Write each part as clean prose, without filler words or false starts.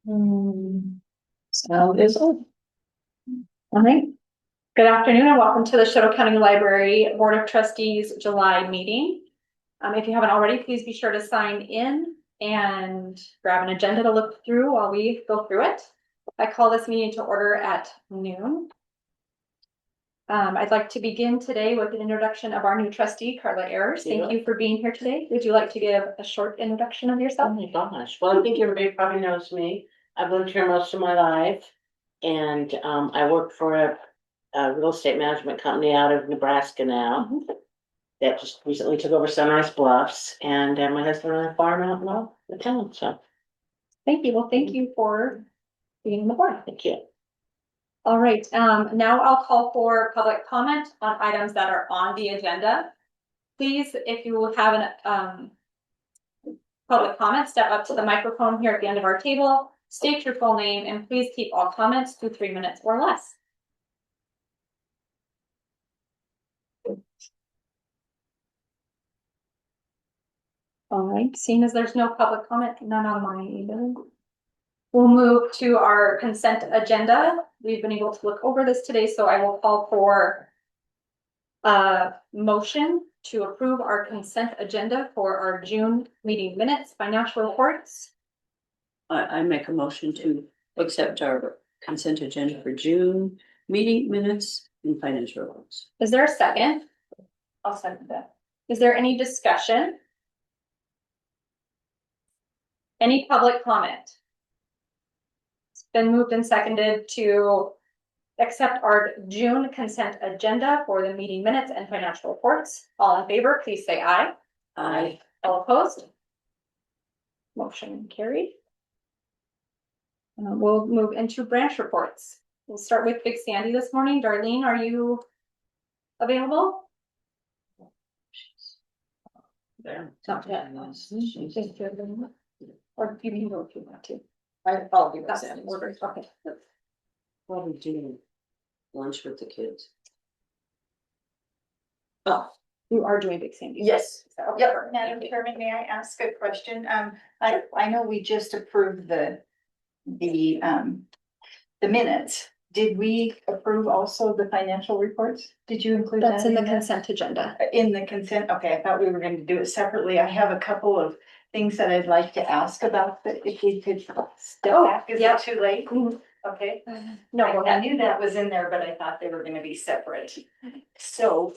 Sound is on. All right. Good afternoon and welcome to the Chouteau County Library Board of Trustees July meeting. If you haven't already, please be sure to sign in and grab an agenda to look through while we go through it. I call this meeting to order at noon. I'd like to begin today with an introduction of our new trustee, Carla Ayers. Thank you for being here today. Would you like to give a short introduction of Oh yourself? my gosh. Well, I think everybody probably knows me. I've lived here most of my life. And I work for a real estate management company out of Nebraska now that just recently took over Sunrise Bluffs. And my husband and I farm out in the town. So Thank you. Well, thank you for being on the board. thank you. All right, now I'll call for public comment on items that are on the agenda. Please, if you have an public comment, step up to the microphone here at the end of our table, state your full name, and please keep all comments to 3 minutes or less. All right, seeing as there's no public comment, none on mine either. We'll move to our consent agenda. We've been able to look over this today, so I will call for a motion to approve our consent agenda for our June meeting minutes, financial reports. I make a motion to accept our consent agenda for June meeting minutes and financial reports. Is there a second? I'll second that. Is there any discussion? Any public comment? It's been moved and seconded to accept our June consent agenda for the meeting minutes and financial reports. All in favor, please say aye. Aye. All opposed? Motion carried. We'll move into branch reports. We'll start with Big Sandy this morning. Darlene, are you available? There. Not yet. Or you can go if you want to. I'll give That's in order. Okay. Probably doing lunch with the kids. Oh, you are doing Big Sandy. Yes. Okay. Yep, Madam Chairman, may I ask a question? I know we just approved the minutes. Did we approve also the financial reports? Did you include that? That's in the there? consent agenda. In the consent, okay, I thought we were going to do it separately. I have a couple of things that I'd like to ask about, that if we could step back, is yep. it too late? Okay. No, I knew that was in there, but I thought they were gonna be separate. So,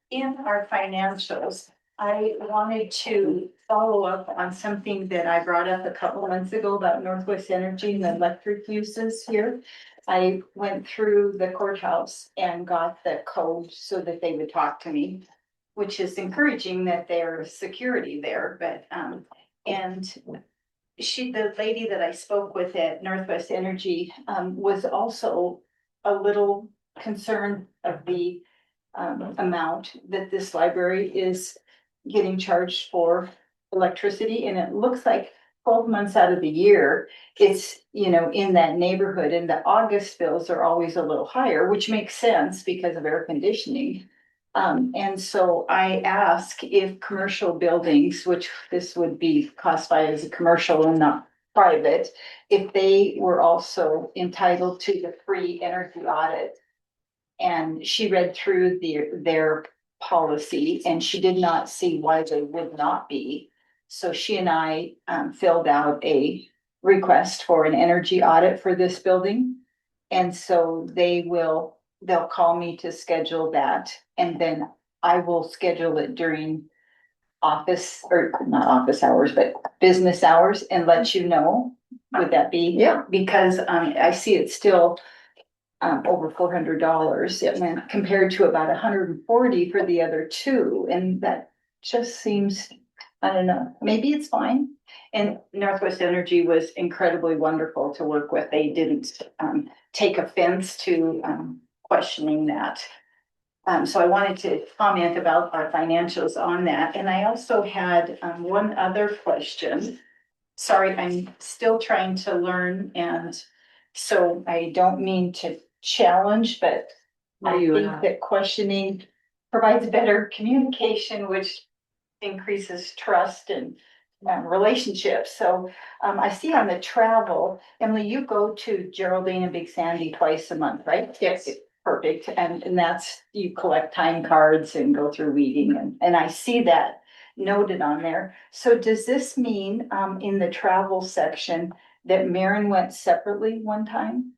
in our financials, I wanted to follow up on something that I brought up a couple of months ago about Northwest Energy and the electric uses here. I went through the courthouse and got the code so that they would talk to me, which is encouraging that there's security there, but, and the lady that I spoke with at Northwest Energy, was also a little concerned of the amount that this library is getting charged for electricity, and it looks like 12 months out of the year, it's, in that neighborhood, and the August bills are always a little higher, which makes sense because of air conditioning. And so I ask if commercial buildings, which this would be classified as a commercial and not private, if they were also entitled to the free energy audit. And she read through their policy and she did not see why they would not be. So she and I filled out a request for an energy audit for this building. And so they'll call me to schedule that, and then I will schedule it during office, or not office hours, but business hours, and let you know. Would that be? Yeah. Because I see it's still over $400, and then compared to about 140 for the other two, and that just seems, I don't know, maybe it's fine. And Northwest Energy was incredibly wonderful to work with. They didn't take offense to questioning that. So I wanted to comment about our financials on that. And I also had one other question. Sorry, I'm still trying to learn, and so I don't mean to challenge, but I think that questioning provides better communication, which increases trust and relationship. So I see on the travel, Emily, you go to Geraldine and Big Sandy twice a month, right? Yes. Perfect. And that's, you collect time cards and go through reading and I see that noted on there. So does this mean in the travel section that Maren went separately one time?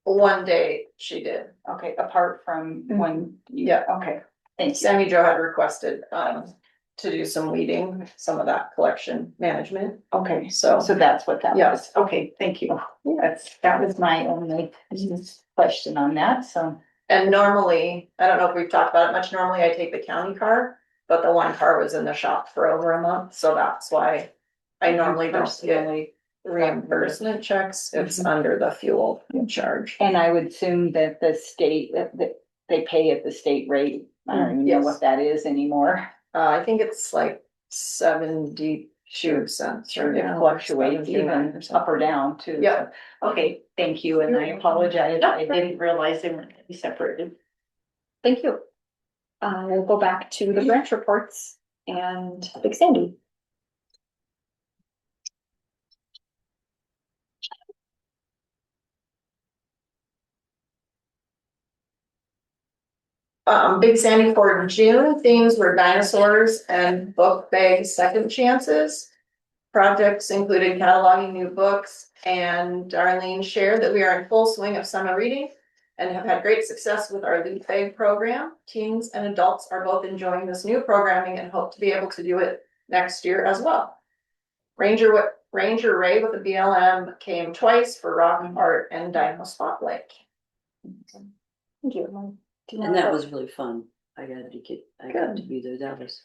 One day she did. Okay, apart from when, Yeah. okay, thank you. Sammy Joe had requested to do some weeding, some of that collection management. Okay, So so that's what that Yeah. was. Okay, thank you. That was my only question on that, so. and normally, I don't know if we've talked about it much, normally I take the county car, but the one car was in the shop for over a month, so that's why I normally don't get reimbursement checks. It's under the fuel charge. And I would assume that the state, that they pay at the state rate. I don't even know Yes. what that is anymore. I think it's like 72 cents. Sure, right it now, fluctuates 79 even or something. up or down too. Yeah. Okay, thank you, and I apologize. I didn't realize they were gonna be separated. Thank you. We'll go back to the branch reports and Big Sandy. Big Sandy for June themes were dinosaurs and book bag second chances. Projects included cataloging new books, and Darlene shared that we are in full swing of summer reading and have had great success with our Leap Bag program. Teens and adults are both enjoying this new programming and hope to be able to do it next year as well. Ranger Ray with the BLM came twice for Rock Art and Dino Spotlight. Thank you. And that was really fun. I got to be there. That was,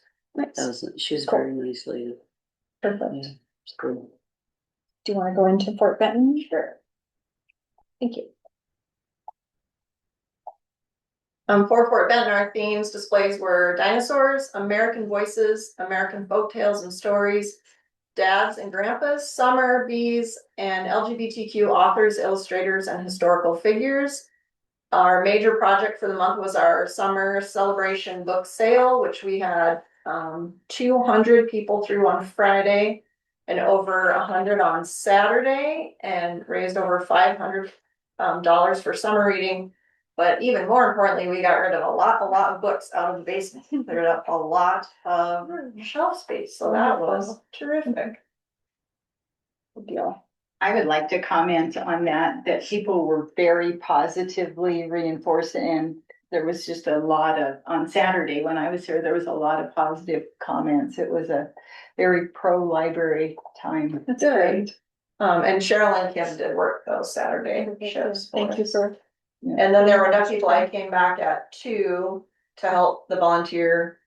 she was very nice lady. Perfect. Yeah, it's cool. Do you want to go into Fort Benton? Sure. Thank you. For Fort Benton, our themes displays were dinosaurs, American voices, American folktales and stories, dads and grandpas, summer, bees, and LGBTQ authors, illustrators, and historical figures. Our major project for the month was our summer celebration book sale, which we had 200 people through on Friday and over 100 on Saturday, and raised over $500 for summer reading. But even more importantly, we got rid of a lot of books out of the basement. Cleared up a lot of shelf space, so that was terrific. Good deal. I would like to comment on that people were very positively reinforced, and there was just a lot of, on Saturday when I was here, there was a lot of positive comments. It was a very pro-library time. That's great. And Cheryl and Kim did work those Saturday shifts. Thank you, sir. And then there were enough people, I came back at 2 to help the volunteer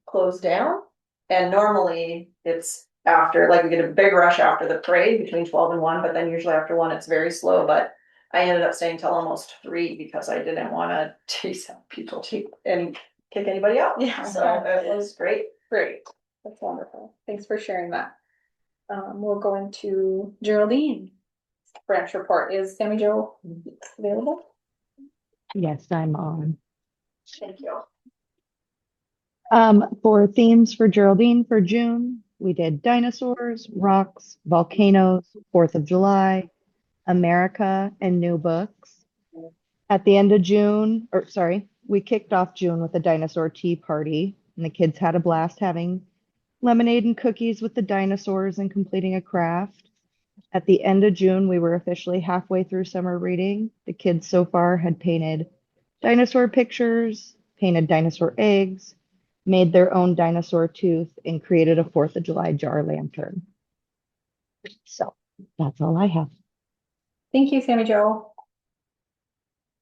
close down. And normally it's after, like we get a big rush after the parade between 12 and 1, but then usually after 1 it's very slow. But I ended up staying till almost 3 because I didn't want to chase out people and kick anybody out. Yeah. So it was great. Great. That's wonderful. Thanks for sharing that. We'll go into Geraldine. Branch report. Is Sammy Jo available? Yes, I'm on. Thank you. For themes for Geraldine for June, we did dinosaurs, rocks, volcanoes, 4th of July, America, and new books. At the end of June, we kicked off June with a dinosaur tea party, and the kids had a blast having lemonade and cookies with the dinosaurs and completing a craft. At the end of June, we were officially halfway through summer reading. The kids so far had painted dinosaur pictures, painted dinosaur eggs, made their own dinosaur tooth, and created a 4th of July jar lantern. So that's all I have. Thank you, Sammy Jo.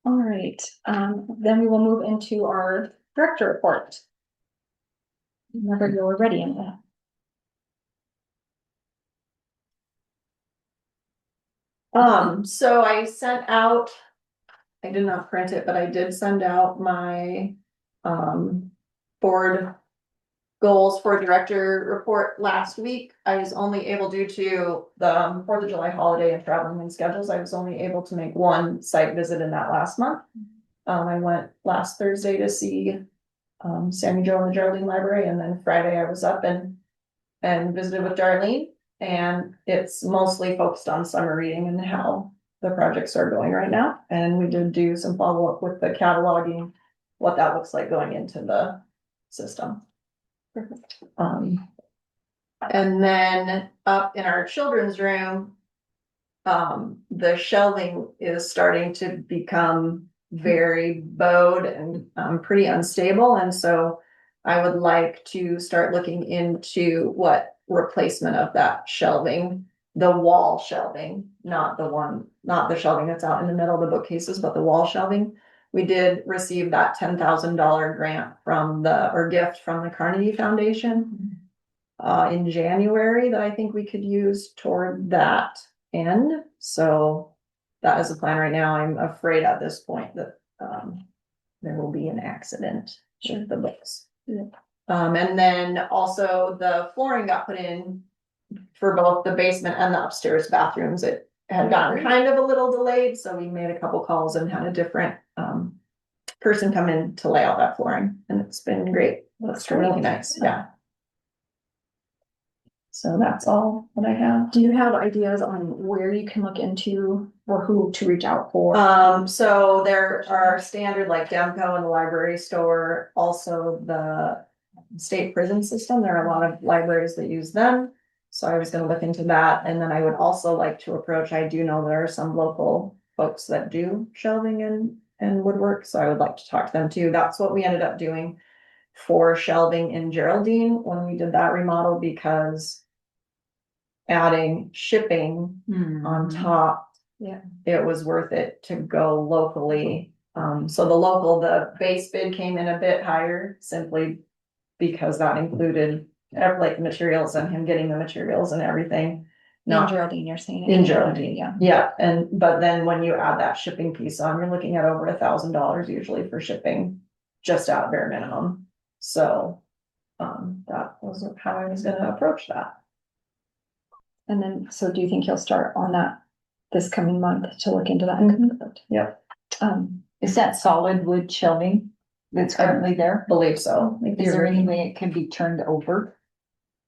All right, then we will move into our director report. Whenever you're ready, Emma. So I sent out, I did not print it, but I did send out my board goals for director report last week. I was only able, due to the 4th of July holiday and traveling and schedules, I was only able to make 1 site visit in that last month. I went last Thursday to see Sammy Jo in the Geraldine Library, and then Friday I was up and and visited with Darlene. And it's mostly focused on summer reading and how the projects are going right now. And we did do some follow-up with the cataloging, what that looks like going into the system. And then up in our children's room, the shelving is starting to become very bowed and pretty unstable. And so I would like to start looking into what replacement of that shelving, the wall shelving, not the shelving that's out in the middle of the bookcases, but the wall shelving. We did receive that $10,000 grant or gift from the Carnegie Foundation in January that I think we could use toward that end. So that is the plan right now. I'm afraid at this point that there will be an accident with the books. Yeah. And then also the flooring got put in for both the basement and the upstairs bathrooms. It had gotten kind of a little delayed, so we made a couple calls and had a different person come in to lay out that flooring, and it's been great. Looks really nice. Yeah. So that's all that I have. Do you have ideas on where you can look into or who to reach out for? So there are standard like Demco and the library store, also the state prison system. There are a lot of libraries that use them. So I was gonna look into that. And then I would also like to approach, I do know there are some local folks that do shelving and woodwork. So I would like to talk to them too. That's what we ended up doing for shelving in Geraldine when we did that remodel, because adding shipping on top. Yeah. It was worth it to go locally. So the base bid came in a bit higher simply because that included like materials and him getting the materials and everything. In Geraldine, you're saying? In Geraldine, Yeah. yeah, but then when you add that shipping piece on, you're looking at over $1,000 usually for shipping, just out bare minimum. So, that was how I was gonna approach that. And then, so do you think you'll start on that this coming month to look into that? Yep. Is that solid wood shelving that's currently there? Believe so. Is there any way it can be turned over?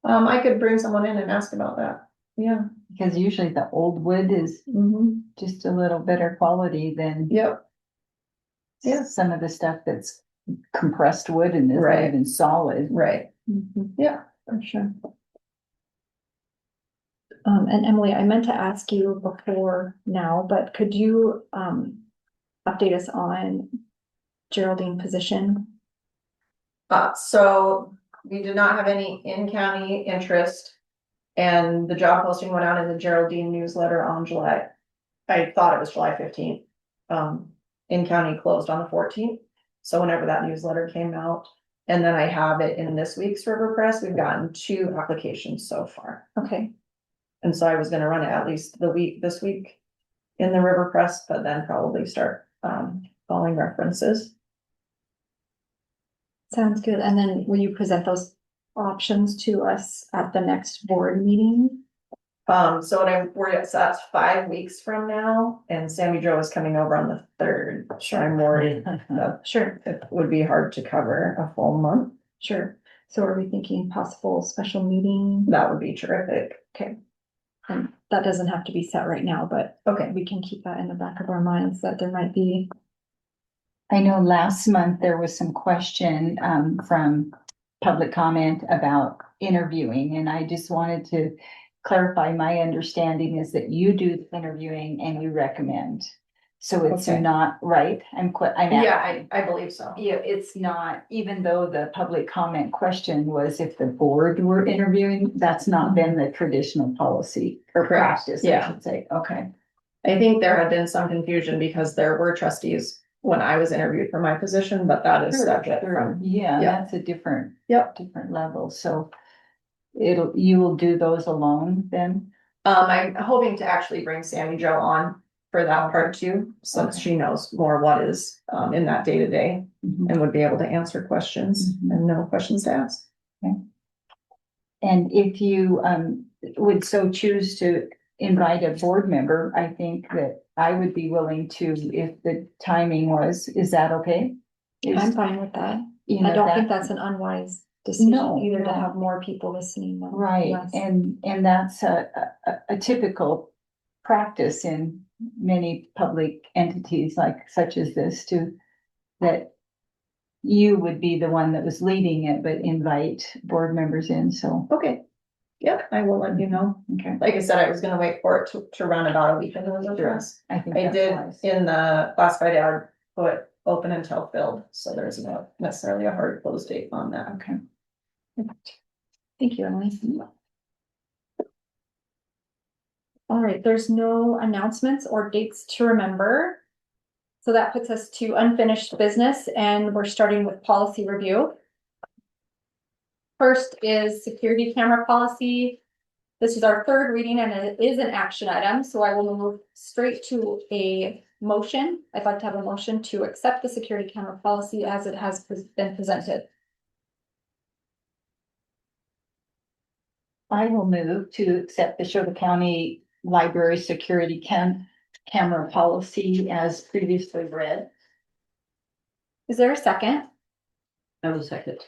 I could bring someone in and ask about that. Yeah. Because usually the old wood is just a little better quality than Yep. Yeah. some of the stuff that's compressed wood and is not Right. even solid. Right. Yeah. For sure. And Emily, I meant to ask you before now, but could you update us on Geraldine position? So we did not have any in-county interest. And the job posting went out in the Geraldine newsletter on I thought it was July 15th. In-county closed on the 14th. So whenever that newsletter came out, and then I have it in this week's River Press, we've gotten 2 applications so far. Okay. And so I was gonna run it at least this week in the River Press, but then probably start following references. Sounds good. And then will you present those options to us at the next board meeting? So that's 5 weeks from now, and Sammy Joe is coming over on the 3rd. So I'm worried that Sure, it would be hard to cover a full month. sure. So are we thinking possible special meeting? That would be terrific. Okay. And that doesn't have to be set right now, but Okay. we can keep that in the back of our minds that there might be. I know last month there was some question from public comment about interviewing, and I just wanted to clarify, my understanding is that you do the interviewing and you recommend. So it's Okay. not right. I'm Yeah, I believe so. Yeah, it's not, even though the public comment question was if the board were interviewing, that's not been the traditional policy or Correct. practice, I Yeah. should say. Okay. I think there had been some confusion because there were trustees when I was interviewed for my position, but that is separate from. Yeah, Yeah. that's a different. Yep. Different level. So you will do those alone then? I'm hoping to actually bring Sammy Joe on for that part too, since Okay. she knows more what is in that day to day and would be able to answer questions and know questions to ask. And if you would so choose to invite a board member, I think that I would be willing to, if the timing was, is that okay? I'm fine with that. I don't think that's an unwise decision No, either to no. have more people listening than Right, less. and that's a typical practice in many public entities like such as this too. That you would be the one that was leading it, but invite board members in, so. Okay. Yep, I will let you know. Okay. Like I said, I was gonna wait for it to run about a week and then we'll address. I think I that's did wise. in the classified ad, put open until filled, so there's not necessarily a hard close date on that. Okay. Thank you, Emily. All right, there's no announcements or dates to remember. So that puts us to unfinished business and we're starting with policy review. First is security camera policy. This is our third reading and it is an action item, so I will move straight to a motion. I'd like to have a motion to accept the security camera policy as it has been presented. I will move to accept the Chouteau County Library Security Camera Policy as previously read. Is there a second? I will second.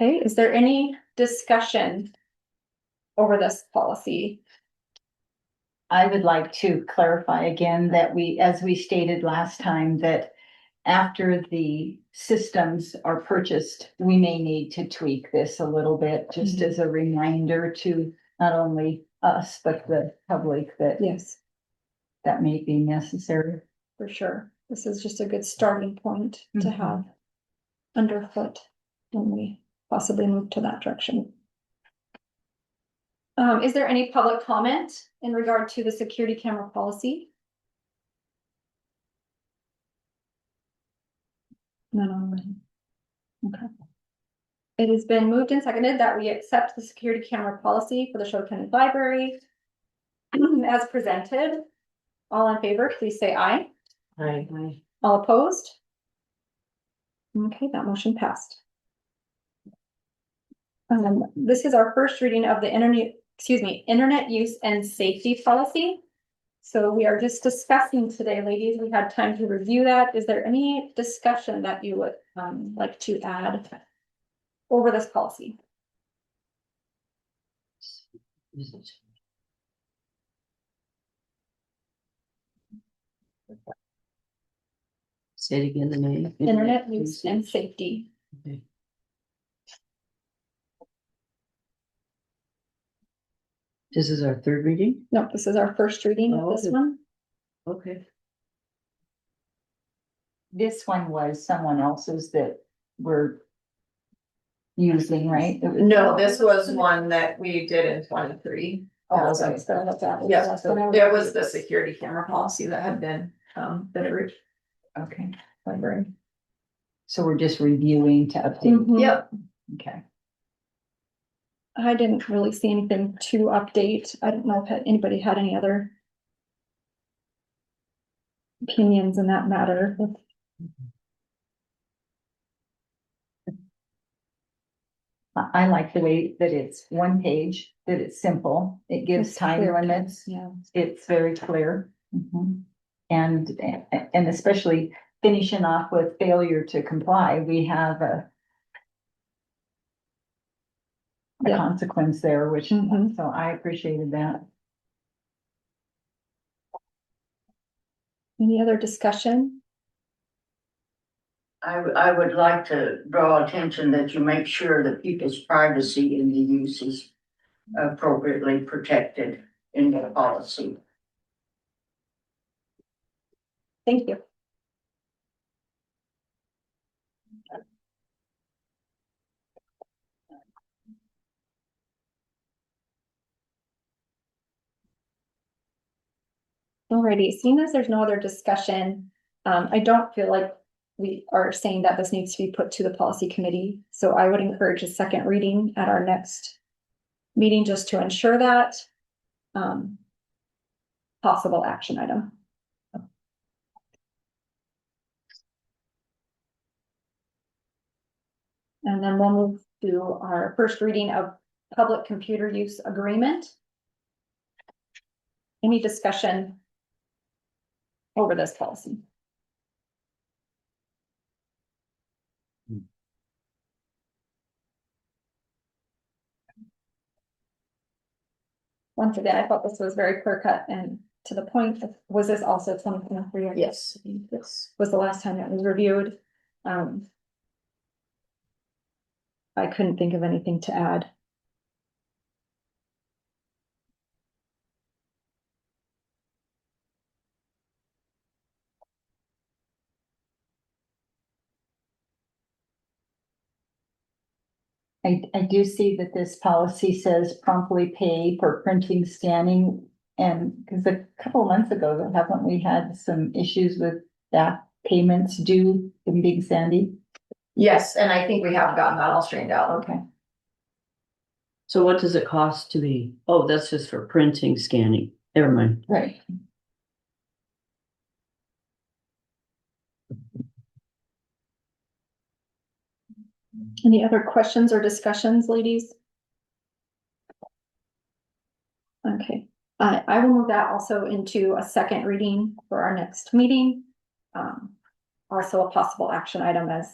Okay, is there any discussion over this policy? I would like to clarify again that we, as we stated last time, that after the systems are purchased, we may need to tweak this a little bit, just as a reminder to not only us, but the public that Yes, that may be necessary. for sure. This is just a good starting point to Mhm. have underfoot when we possibly move to that direction. Is there any public comment in regard to the security camera policy? None online. Okay. It has been moved and seconded that we accept the security camera policy for the Chouteau County Library as presented. All in favor, please say aye. Aye. All opposed? Okay, that motion passed. This is our first reading of the internet use and safety policy. So we are just discussing today, ladies. We had time to review that. Is there any discussion that you would like to add over this policy? Say it again, the name. Internet use and safety. Okay. This is our third reading? No, this is our first reading of this Oh. one. Okay. This one was someone else's that we're using, right? It was- No, this was one that we did in 23. Oh, So okay. it's gonna look at it. Yeah, That's so what I it was the security camera policy that had been, Okay, library. so we're just reviewing to update. Mhm. Yep, Okay. I didn't really see anything to update. I don't know if anybody had any other opinions in that matter. I like the way that it's one page, that it's simple, it gives It's time clear, limits, Yeah. it's very clear. And especially finishing off with failure to comply, we have a Yeah. consequence there, which, Mhm. so I appreciated that. Any other discussion? I would like to draw attention that you make sure that people's privacy in the use is appropriately protected in the policy. Thank you. Alrighty, seeing as there's no other discussion, I don't feel like we are saying that this needs to be put to the policy committee. So I would encourage a second reading at our next meeting just to ensure that. Possible action item. And then we'll move to our first reading of public computer use agreement. Any discussion over this policy? Once again, I thought this was very clear cut and to the point. Was this also 2023? Yes, yes. Was the last time it was reviewed. I couldn't think of anything to add. I do see that this policy says promptly pay for printing, scanning. And because a couple of months ago, haven't we had some issues with that payments due in Big Sandy? Yes, and I think we have gotten that all straightened out. Okay. So what does it cost to be, oh, that's just for printing, scanning, never mind. Right. Any other questions or discussions, ladies? Okay, I will move that also into a second reading for our next meeting. Also a possible action item as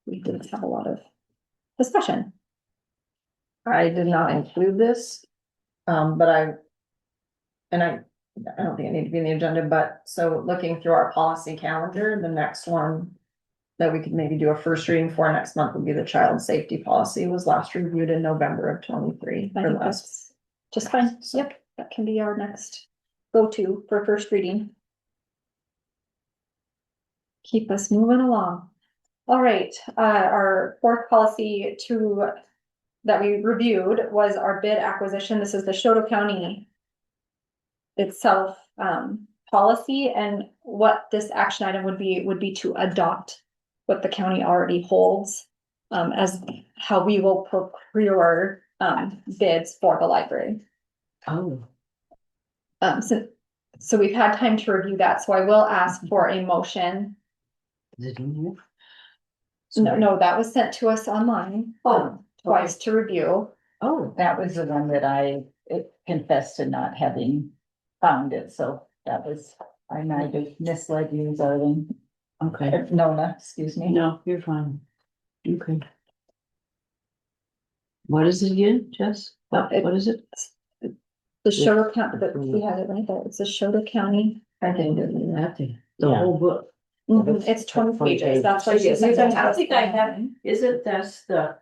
we did have a lot of discussion. I did not include this, but I don't think I need to be in the agenda, but so looking through our policy calendar, the next one that we could maybe do a first reading for next month would be the child safety policy, was last reviewed in November of 23. I think that's just fine. Yep, that can be our next go-to for first reading. Keep us moving along. All right, our fourth policy that we reviewed was our bid acquisition. This is the Chouteau County itself policy, and what this action item would be to adopt what the county already holds as how we will procure bids for the library. Oh. So we've had time to review that, so I will ask for a motion. Is it in here? No, that was sent to us online. Twice to review. Oh, that was the one that I confessed to not having found it, so that was, I might have misled you, darling. Okay, Nona, excuse me. no, you're fine. Okay. What is it again, Jess? What is it? The Chouteau County, we had it right there. It's the Chouteau County. I think The Yeah. whole book. It's 20 pages. That's why she Yes, sent it to I us think I have, online. isn't that's the.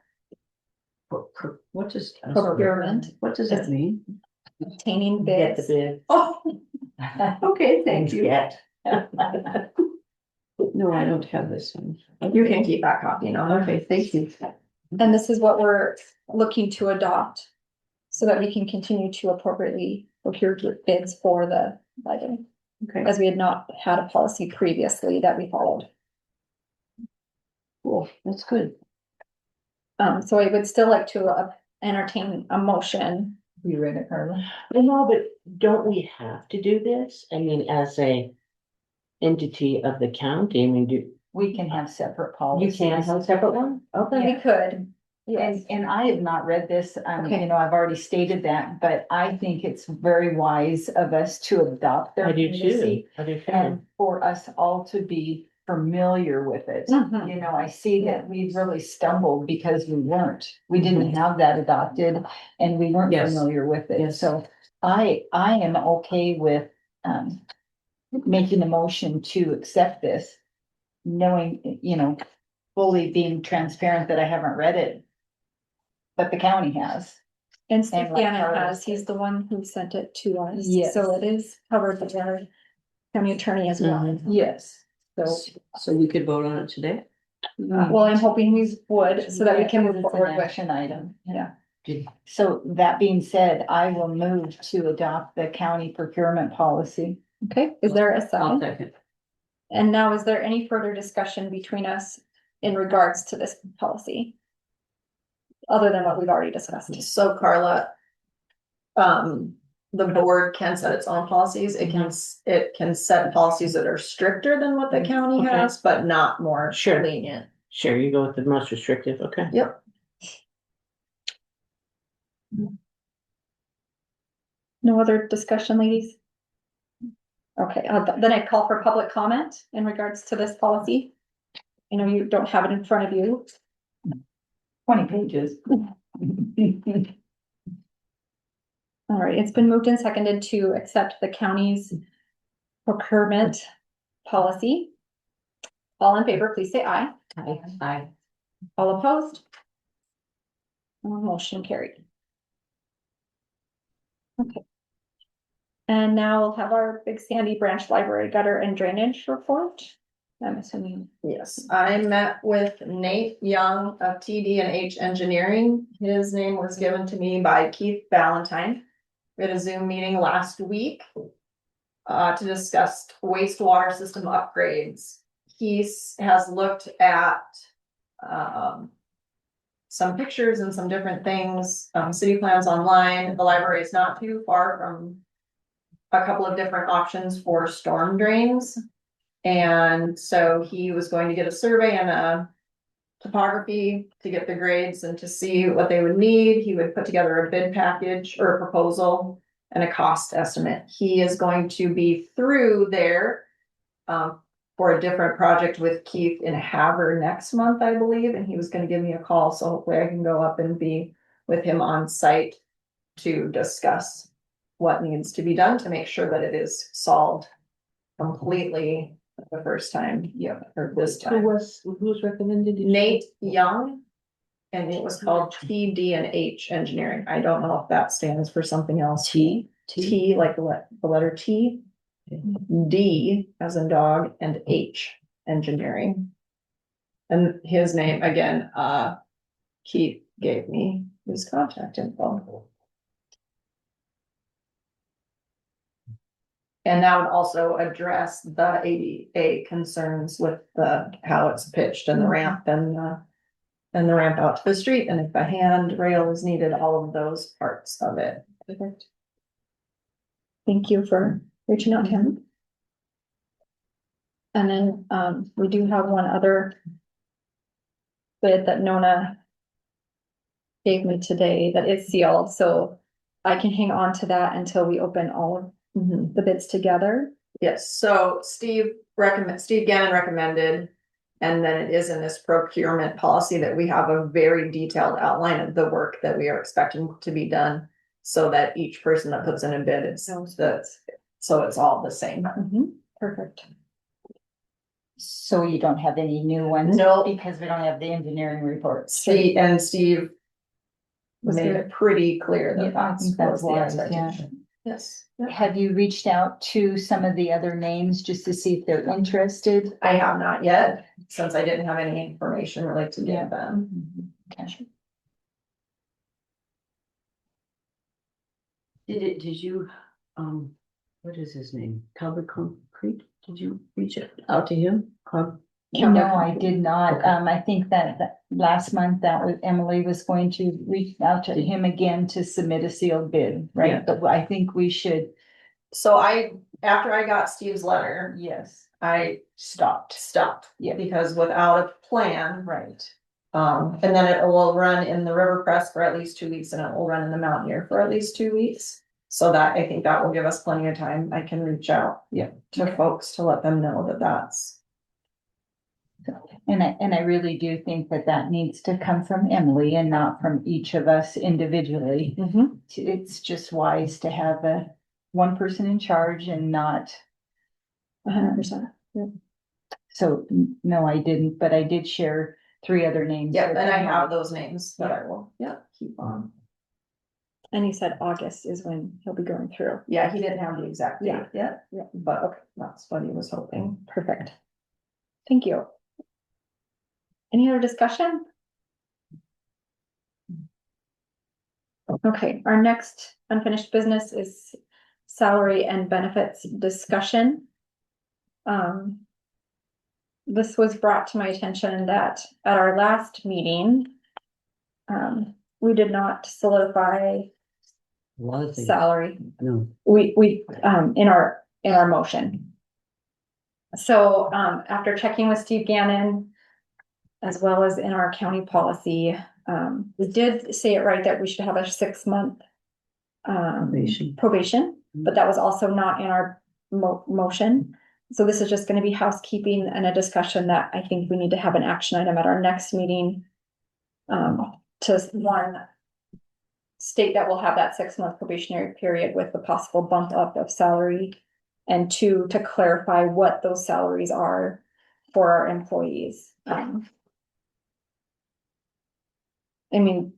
What does? Procurement. What does that mean? Obtaining Get the bids. bid. Oh. Okay, thank you. Get. No, I don't have this one. you can keep that copy, you know. Okay, thank you. And this is what we're looking to adopt so that we can continue to appropriately procure bids for the library, Okay, as we had not had a policy previously that we followed. cool, that's good. So I would still like to entertain a motion. You read it, Carla? No, but don't we have to do this? I mean, as a entity of the county, I mean, We can have separate you policies. can't have a separate one? Okay. We could. Yes. And I have not read this, Okay. you know, I've already stated that, but I think it's very wise of us to adopt their I do policy. too. I do too. And for us all to be familiar with it. Mhm. You know, I see that we've really stumbled because we didn't have that adopted and we weren't Yes. familiar with it. Yes. So I am okay with, making a motion to accept this, knowing, you know, fully being transparent that I haven't read it. But the county has. And Steve And like Gannon Carla has, he's the one who sent it to us. Yes. So it is covered by our county attorney as well. Mhm. Yes. So we could vote on it today? Well, I'm hoping we would, so that we can move It's an forward with. action item. Yeah. So that being said, I will move to adopt the county procurement policy. Okay, is there a I'll second? second. And now is there any further discussion between us in regards to this policy? Other than what we've already discussed? So Carla, the board can set its own policies. It can set policies that are stricter than what the county Okay. has, but not more Sure. lenient. Sure, you go with the most restrictive, okay? Yep. No other discussion, ladies? Okay, then I call for public comment in regards to this policy. I know you don't have it in front of you. 20 pages. right, it's been moved and seconded to accept the county's procurement policy. All in favor, please say aye. Aye. All opposed? Motion carried. Okay. And now we'll have our Big Sandy Branch Library gutter and drainage report. I'm assuming. Yes, I met with Nate Young of TD&H Engineering. His name was given to me by Keith Ballantyne. We had a Zoom meeting last week to discuss wastewater system upgrades. He has looked at some pictures and some different things, city plans online. The library is not too far from a couple of different options for storm drains. And so he was going to get a survey and a topography to get the grades and to see what they would need. He would put together a bid package or a proposal and a cost estimate. He is going to be through there for a different project with Keith in Havre next month, I believe, and he was gonna give me a call, so hopefully I can go up and be with him on site to discuss what needs to be done to make sure that it is solved completely the first time, or this time. Who's recommended? Nate Young, and it was called TD&H Engineering. I don't know if that stands for something else. T, like the letter T, D as in dog, and H Engineering. And his name, again, Keith gave me his contact info. And that would also address the ADA concerns with how it's pitched and the ramp and the ramp out to the street, and if a handrail is needed, all of those parts of it. Perfect. Thank you for reaching out to him. And then, we do have one other bid that Nona gave me today that is sealed, so I can hang on to that until we open all of the bids together. Yes, so Steve Gannon recommended, and then it is in this procurement policy that we have a very detailed outline of the work that we are expecting to be done. So that each person that puts in a bid, so it's all the same. Perfect. So you don't have any new ones? No. Because we don't have the engineering reports. Steve made it pretty clear that Yeah, I think that's the wise, yeah. expectation. Yes. Have you reached out to some of the other names just to see if they're interested? I have not yet, since I didn't have any information really to give them. Okay. Did you, what is his name? Calvert Concrete? Did you reach out to him? No, I did not. I think that last month that was Emily was going to reach out to him again to submit a sealed bid, right? Yeah. But I think we should, So after I got Steve's letter, yes, I stopped. Yeah, because without a plan, Right. and then it will run in the River Press for at least 2 weeks, and it will run in the Mountaineer for at least 2 weaks. So that, I think that will give us plenty of time. I can reach out to folks to let them know that that's. And I really do think that needs to come from Emily and not from each of us individually. It's just wise to have one person in charge and not. 100%. So, no, I didn't, but I did share 3 other names. Yeah, with and I Emily. have those names that I will, keep on. And you said August is when he'll be going through. Yeah, he didn't have the exact date Yeah. yet, but okay, that's what he was hoping. Perfect. Thank you. Any other discussion? Okay, our next unfinished business is salary and benefits discussion. This was brought to my attention that at our last meeting, we did not solidify A lot of things. salary. No. We, in our motion. So, after checking with Steve Gannon, as well as in our county policy, we did say it right that we should have a 6-month probation, but that was also not in our motion. So this is just gonna be housekeeping and a discussion that I think we need to have an action item at our next meeting. To one, state that we'll have that 6-month probationary period with the possible bump up of salary. And 2, to clarify what those salaries are for our employees. I mean,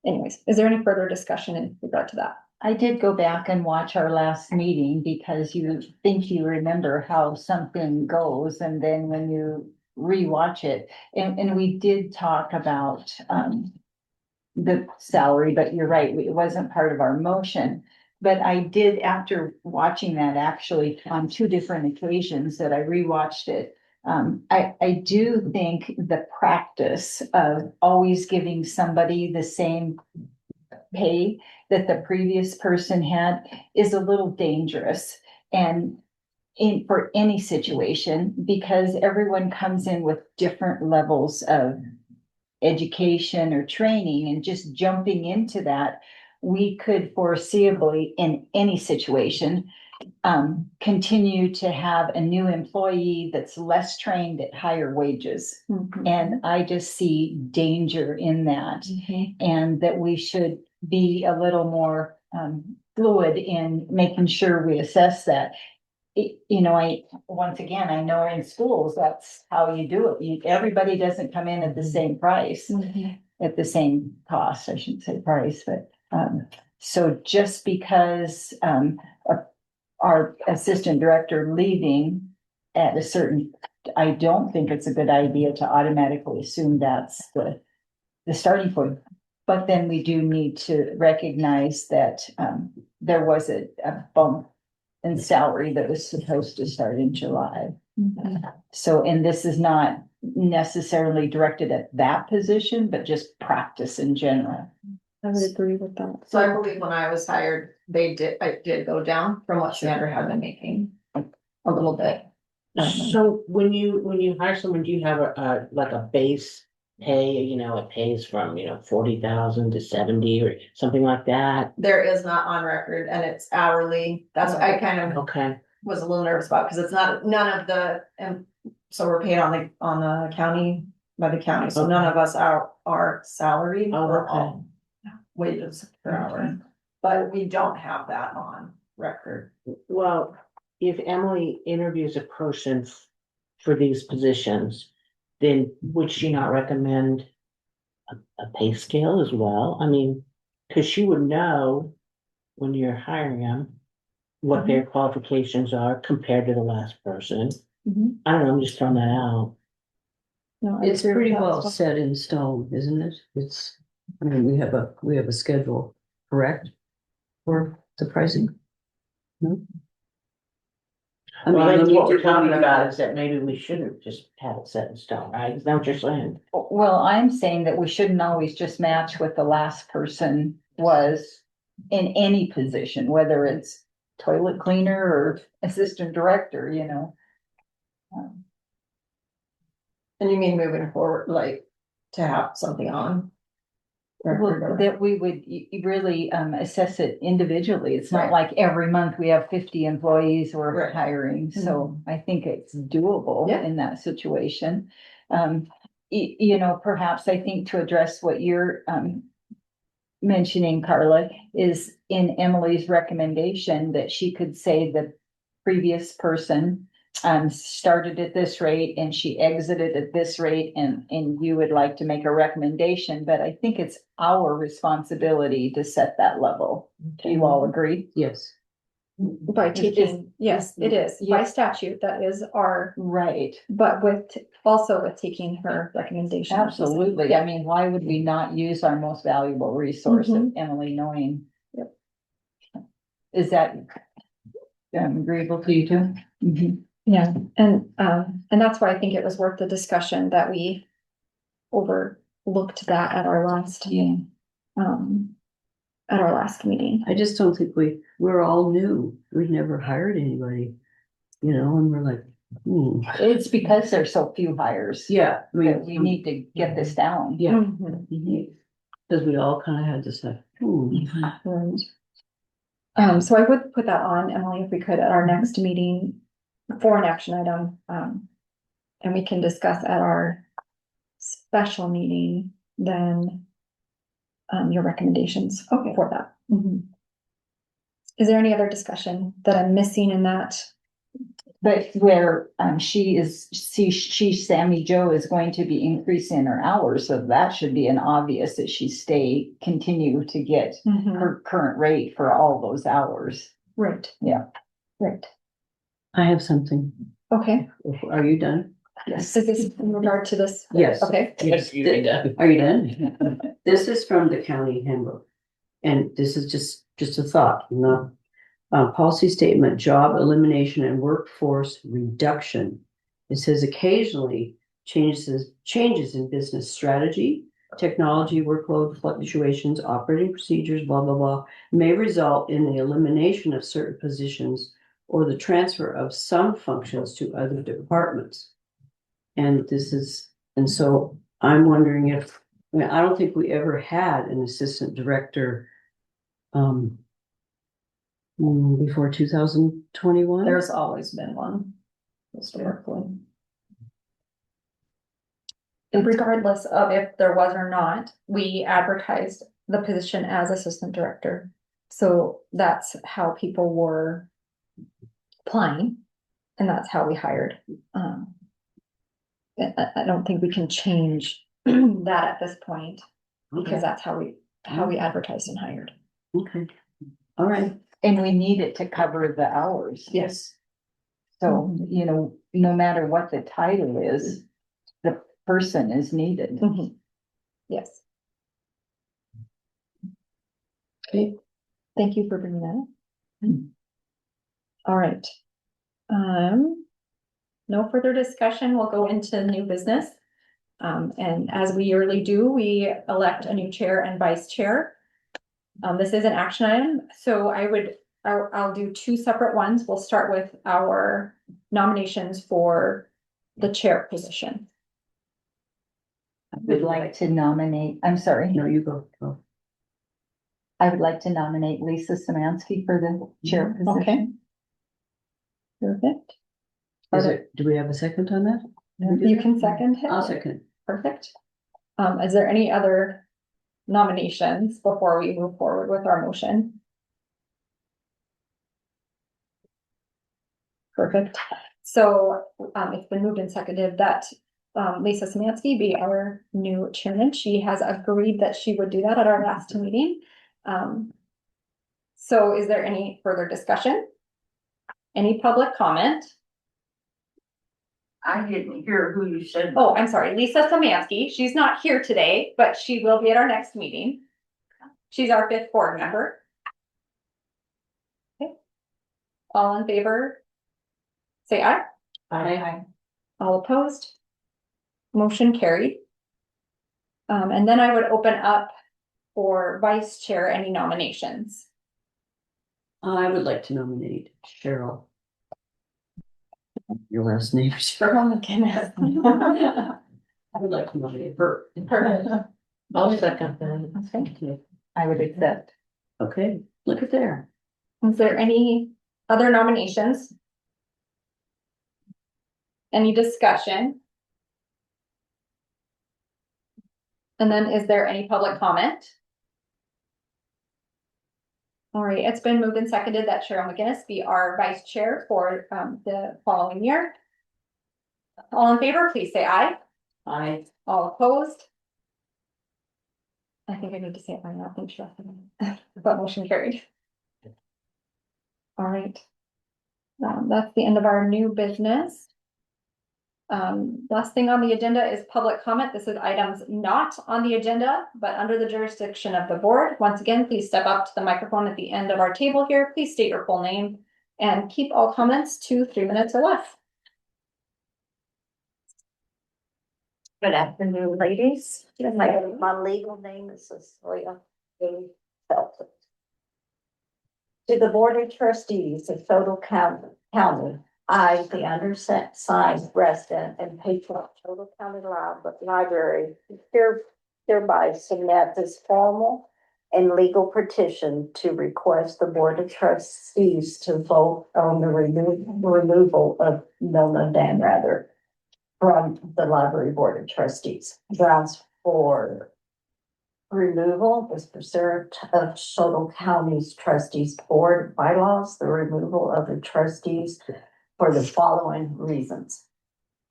anyways, is there any further discussion in regard to that? I did go back and watch our last meeting because you think you remember how something goes, and then when you rewatch it, and we did talk about the salary, but you're right, it wasn't part of our motion. But I did, after watching that actually on 2 different occasions that I rewatched it, I do think the practice of always giving somebody the same pay that the previous person had is a little dangerous. And for any situation, because everyone comes in with different levels of education or training, and just jumping into that, we could foreseeably in any situation continue to have a new employee that's less trained at higher wages. And I just see danger in that, and that we should be a little more fluid in making sure we assess that. You know, once again, I know in schools, that's how you do it. Everybody doesn't come in at the same price, at the same cost, I shouldn't say price, but so just because our assistant director leaving at a certain, I don't think it's a good idea to automatically assume that's the starting point. But then we do need to recognize that there was a bump in salary that was supposed to start in July. So, and this is not necessarily directed at that position, but just practice in general. I would agree with that. So I believe when I was hired, I did go down from what Sandra had been making a little bit. So when you hire someone, do you have like a base pay, you know, it pays from, 40,000 to 70 or something like that? There is not on record, and it's hourly. That's what I kind of Okay, was a little nervous about, because it's not, none of the, and so we're paid on the county, by the county, so none of us are salaried. Oh, We're okay. all wages per hour, but we don't have that on record. well, if Emily interviews a person for these positions, then would she not recommend a pay scale as well? I mean, because she would know when you're hiring them what their qualifications are compared to the last person. I don't know, I'm just throwing that out. No, I It's agree with pretty that well as well. set in stone, isn't it? I mean, we have a schedule, correct? For the pricing? No? I Well, mean, that's when what we we're do- when we talking do- about, is that maybe we shouldn't just have it set in stone, right? Is that what you're saying? Well, I'm saying that we shouldn't always just match what the last person was in any position, whether it's toilet cleaner or assistant director, you know. And you mean moving forward, like to have something on? record Well, or- that we would really assess it individually. It's not Right. like every month we have 50 employees we're Right. hiring, so I think it's doable Yeah. in that situation. You know, perhaps I think to address what you're mentioning, Carla, is in Emily's recommendation that she could say the previous person started at this rate and she exited at this rate, and you would like to make a recommendation, but I think it's our responsibility to set that level. Do you all agree? Yes. By Is- taking, yes, it is, by Yeah. statute, that is our, Right, but also with taking her recommendation. absolutely. I mean, why would we not use our most valuable resource of Emily knowing? Yep. Is that agreeable to you too? Mhm. Yeah, and that's why I think it was worth the discussion that we overlooked that at our last, Yeah. at our last meeting. I just don't think we're all new. We've never hired anybody, and we're like, It's because there's so few hires. yeah, I mean, That we need to get this down. Yeah, Mhm. because we all kind of had to say, Right. So I would put that on, Emily, if we could, at our next meeting for an action item. And we can discuss at our special meeting then your recommendations Okay. for that. Is there any other discussion that I'm missing in that? But where, Sammy Joe is going to be increasing her hours, so that should be an obvious that she continue to get her current rate for all those hours. Right. Yeah. Right. I have something. Okay. Are you done? Yes. Is this in regard to this? Yes. Okay. Yes. Are you done? This is from the county handbook. And this is just a thought, not policy statement, job elimination and workforce reduction. It says occasionally changes in business strategy, technology, workload fluctuations, operating procedures, blah, blah, blah, may result in the elimination of certain positions or the transfer of some functions to other departments. And so I'm wondering if, I don't think we ever had an assistant director before 2021. There's always been one historically. Regardless of if there was or not, we advertised the position as assistant director. So that's how people were applying, and that's how we hired. I don't think we can change that at this point, because that's how we advertised and hired. Okay, all right. And we need it to cover the hours. Yes. So, no matter what the title is, the person is needed. Yes. Okay. Thank you for bringing that up. All right. No further discussion. We'll go into new business. And as we yearly do, we elect a new chair and vice chair. This is an action item, so I'll do two separate ones. We'll start with our nominations for the chair position. I would like to nominate, I'm sorry. No, you go. I would like to nominate Lisa Samansky for the chair position. Okay. Perfect. Do we have a second on that? You can second it. I'll second. Perfect. Is there any other nominations before we move forward with our motion? Perfect. So, it's been moved and seconded that, Lisa Samansky be our new chairman. She has agreed that she would do that at our last meeting. So is there any further discussion? Any public comment? I didn't hear who you said. Oh, I'm sorry, Lisa Samansky. She's not here today, but she will be at our next meeting. She's our 5th board member. Okay. All in favor? Say aye. Aye. All opposed? Motion carried. And then I would open up for vice chair, any nominations? I would like to nominate Cheryl. Your last name is Cheryl. McGinnis. I would like to nominate her. Perfect. I'll second that. Okay. I would accept. Okay, look at there. Is there any other nominations? Any discussion? And then is there any public comment? All right, it's been moved and seconded that Cheryl McGinnis be our vice chair for the following year. All in favor, please say aye. Aye. All opposed? I think I need to say it by now, thank you. But motion carried. All right. That's the end of our new business. Last thing on the agenda is public comment. This is items not on the agenda, but under the jurisdiction of the board. Once again, please step up to the microphone at the end of our table here. Please state your full name and keep all comments to 3 minutes or less. Good afternoon, ladies. My legal name is Cecilia A. Felton. To the Board of Trustees of Chouteau County, I, the undersigned resident and patron of Chouteau County Library, hereby submit this formal and legal petition to request the Board of Trustees to vote on the removal of Nona Danrather from the Library Board of Trustees. Grounds for removal is pursuant of Chouteau County's trustees board bylaws, the removal of the trustees for the following reasons.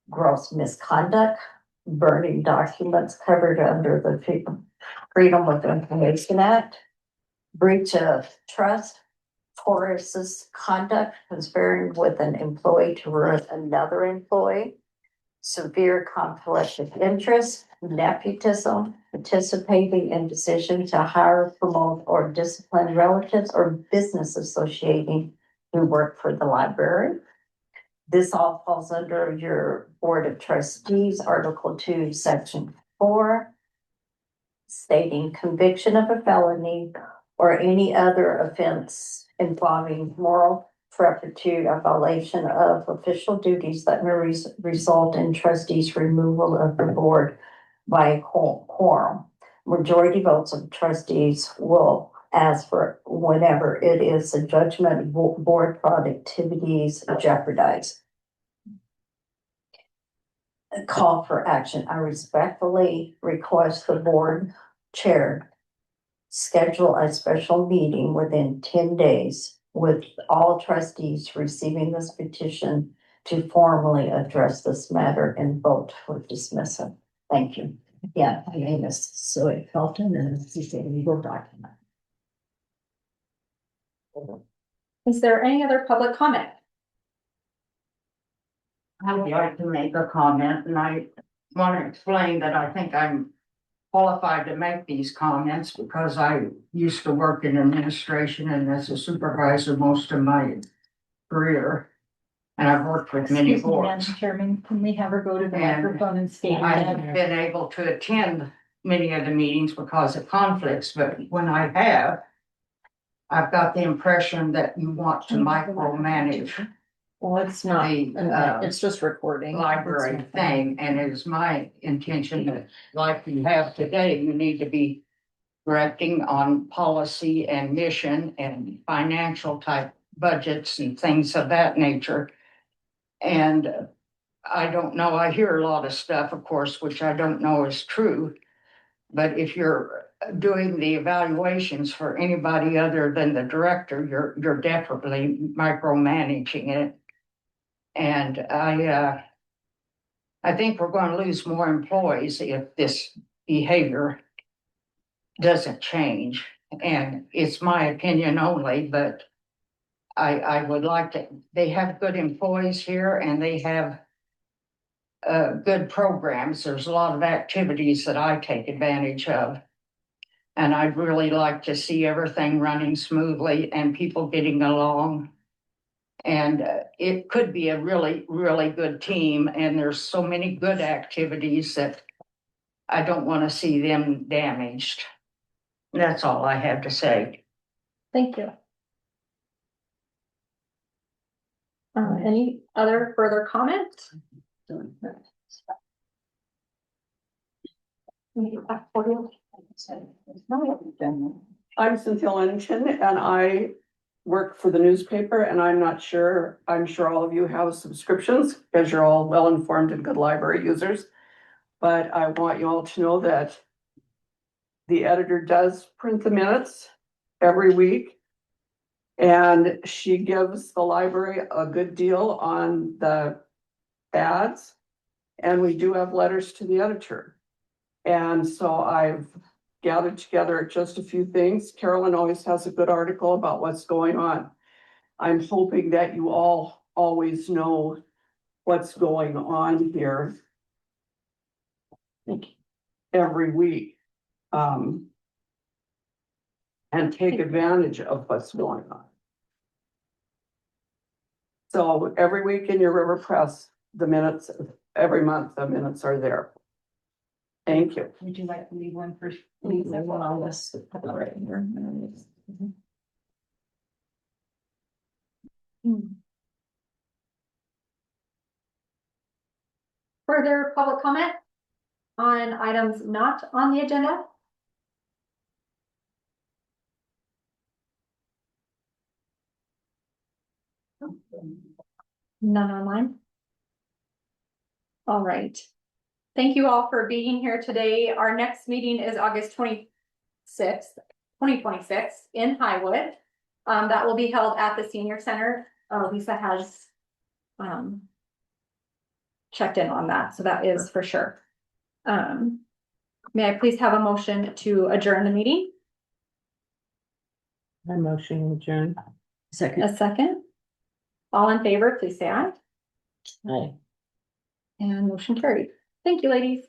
Gross misconduct, burning documents covered under the Freedom of Information Act, breach of trust, Taurus's conduct, conspiring with an employee to ruin another employee, severe conflict of interest, nepotism, participating in decision to hire, promote, or discipline relatives or business associating who work for the library. This all falls under your Board of Trustees, Article 2, Section 4, stating conviction of a felony or any other offense involving moral turpitude or violation of official duties that may result in trustees' removal of the board by a quorum. Majority votes of trustees will, as for whenever it is a judgment, board productivities jeopardized. A call for action. I respectfully request the board chair schedule a special meeting within 10 days with all trustees receiving this petition to formally address this matter and vote for dismissal. Thank you. Yeah, my name is Zoe Felton and this is a legal document. Is there any other public comment? I would like to make a comment, and I want to explain that I think I'm qualified to make these comments because I used to work in administration and as a supervisor most of my career. And I've worked with many Excuse me, Madam boards. Chairman, can we have her go to the And microphone and speak? I haven't been able to attend many of the meetings because of conflicts, but when I have, I've got the impression that you want to micromanage Well, it's not, the it's just recording. library thing, and it is my intention that, like you have today, you need to be directing on policy and mission and financial type budgets and things of that nature. And I don't know, I hear a lot of stuff, of course, which I don't know is true. But if you're doing the evaluations for anybody other than the director, you're definitely micromanaging it. And I think we're going to lose more employees if this behavior doesn't change. And it's my opinion only, but I would like to, they have good employees here and they have good programs. There's a lot of activities that I take advantage of. And I'd really like to see everything running smoothly and people getting along. And it could be a really, really good team. And there's so many good activities that I don't want to see them damaged. That's all I have to say. Thank you. Any other further comments? I'm Cynthia Lennington and I work for the newspaper and I'm sure all of you have subscriptions because you're all well-informed and good library users. But I want you all to know that the editor does print the minutes every week. And she gives the library a good deal on the ads. And we do have letters to the editor. And so I've gathered together just a few things. Carolyn always has a good article about what's going on. I'm hoping that you all always know what's going on here every week. And take advantage of what's going on. So every week in your River Press, the minutes, every month, the minutes are there. Thank you. Would you like to leave one for? Leave one on this. Right here. Further public comment on items not on the agenda? None online? All right. Thank you all for being here today. Our next meeting is August 24th sixth, 2026 in Highwood. That will be held at the senior center. Lisa has checked in on that, so that is for sure. May I please have a motion to adjourn the meeting? My motion adjourned. Second. A second. All in favor, please say aye. Aye. And motion carried. Thank you, ladies.